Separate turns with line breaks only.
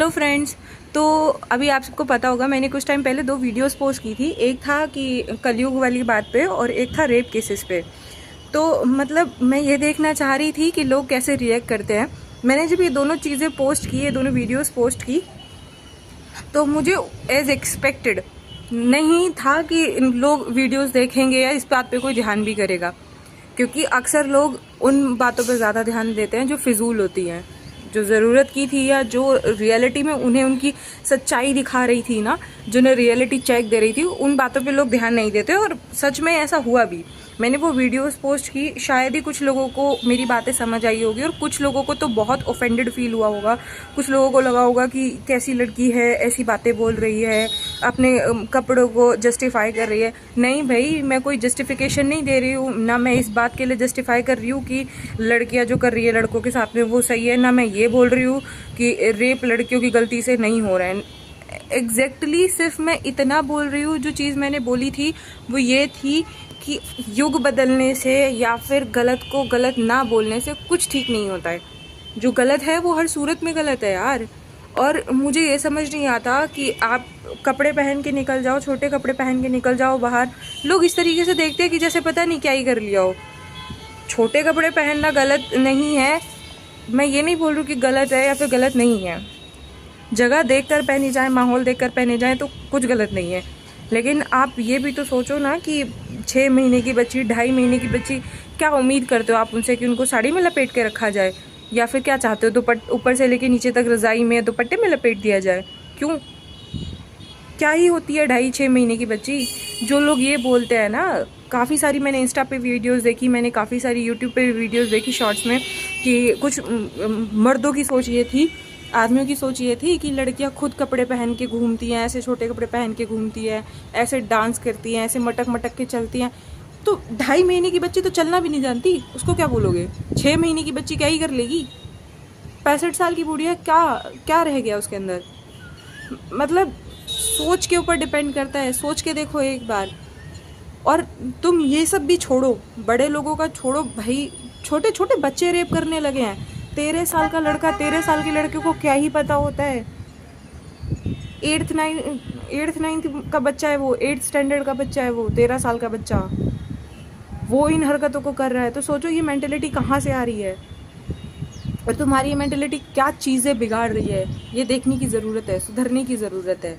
Hello friends. तो अभी आप सबको पता होगा मैंने कुछ टाइम पहले 2 वीडियोस पोस्ट की थी। एक था कि कलयुग वाली बात पे और एक था रेप केसेस पे। तो मतलब मैं ये देखना चाह रही थी कि लोग कैसे रिएक्ट करते हैं। मैंने जब ये दोनों चीज़ें पोस्ट की, ये दोनों वीडियोस पोस्ट की, तो मुझे एज एक्सपेक्टेड नहीं था कि लोग वीडियोस देखेंगे या इस बात पे कोई ध्यान भी करेगा, क्योंकि अक्सर लोग उन बातों पे ज़्यादा ध्यान देते हैं जो फिजूल होती हैं, जो ज़रूरत की थी या जो रियलिटी में उन्हें उनकी सच्चाई दिखा रही थी ना, जो उन्हें रियलिटी चेक दे रही थी, उन बातों पे लोग ध्यान नहीं देते। और सच में ऐसा हुआ भी। मैंने वो वीडियोस पोस्ट की, शायद ही कुछ लोगों को मेरी बातें समझ आई होगी और कुछ लोगों को तो बहुत ऑफेंडेड फील हुआ होगा। कुछ लोगों को लगा होगा कि कैसी लड़की है, ऐसी बातें बोल रही है, अपने कपड़ों को जस्टिफाई कर रही है। नहीं भाई, मैं कोई जस्टिफिकेशन नहीं दे रही हूँ, ना मैं इस बात के लिए जस्टिफाई कर रही हूँ कि लड़कियाँ जो कर रही है लड़कों के साथ में वो सही है, ना मैं ये बोल रही हूँ कि रेप लड़कियों की गलती से नहीं हो रहा है। एग्जैक्टली सिर्फ मैं इतना बोल रही हूँ, जो चीज़ मैंने बोली थी वो ये थी कि युग बदलने से या फिर गलत को गलत ना बोलने से कुछ ठीक नहीं होता है। जो गलत है वो हर सूरत में गलत है यार। और मुझे ये समझ नहीं आता कि आप कपड़े पहन के निकल जाओ, छोटे कपड़े पहन के निकल जाओ बाहर, लोग इस तरीके से देखते हैं कि जैसे पता नहीं क्या ही कर लिया हो। छोटे कपड़े पहनना गलत नहीं है, मैं ये नहीं बोल रही कि गलत है या फिर गलत नहीं है। जगह देखकर पहनी जाए, माहौल देखकर पहने जाए तो कुछ गलत नहीं है। लेकिन आप ये भी तो सोचो ना कि 6 महीने की बच्ची, 2.5 महीने की बच्ची, क्या उम्मीद करते हो आप उनसे कि उनको साड़ी में लपेट के रखा जाए, या फिर क्या चाहते हो ऊपर से लेके नीचे तक रज़ाई में दुपट्टे में लपेट दिया जाए? क्यों, क्या ही होती है 2.5-6 महीने की बच्ची? जो लोग ये बोलते हैं ना, काफ़ी सारी मैंने इंस्टा पे वीडियोस देखी, मैंने काफ़ी सारी यूट्यूब पे वीडियोस देखी शॉर्ट्स में, कि कुछ मर्दों की सोच ये थी, आदमियों की सोच ये थी कि लड़कियां खुद कपड़े पहन के घूमती हैं, ऐसे छोटे कपड़े पहन के घूमती है, ऐसे डांस करती हैं, ऐसे मटक मटक के चलती हैं। तो 2.5 महीने की बच्ची तो चलना भी नहीं जानती, उसको क्या बोलोगे? 6 महीने की बच्ची क्या ही कर लेगी? 65 साल की बूढ़िया क्या क्या रह गया उसके अंदर? मतलब सोच के ऊपर डिपेंड करता है, सोच के देखो एक बार। और तुम ये सब भी छोड़ो, बड़े लोगों का छोड़ो भाई, छोटे छोटे बच्चे रेप करने लगे हैं। 13 साल का लड़का 13 साल की लड़के को क्या ही पता होता है? 8th 9th का बच्चा है वो, 8th स्टैंडर्ड का बच्चा है वो, 13 साल का बच्चा, वो इन हरकतों को कर रहा है। तो सोचो ये मेंटेलिटी कहाँ से आ रही है और तुम्हारी ये मेंटेलिटी क्या चीज़ें बिगाड़ रही है। ये देखने की ज़रूरत है, सुधरने की ज़रूरत है।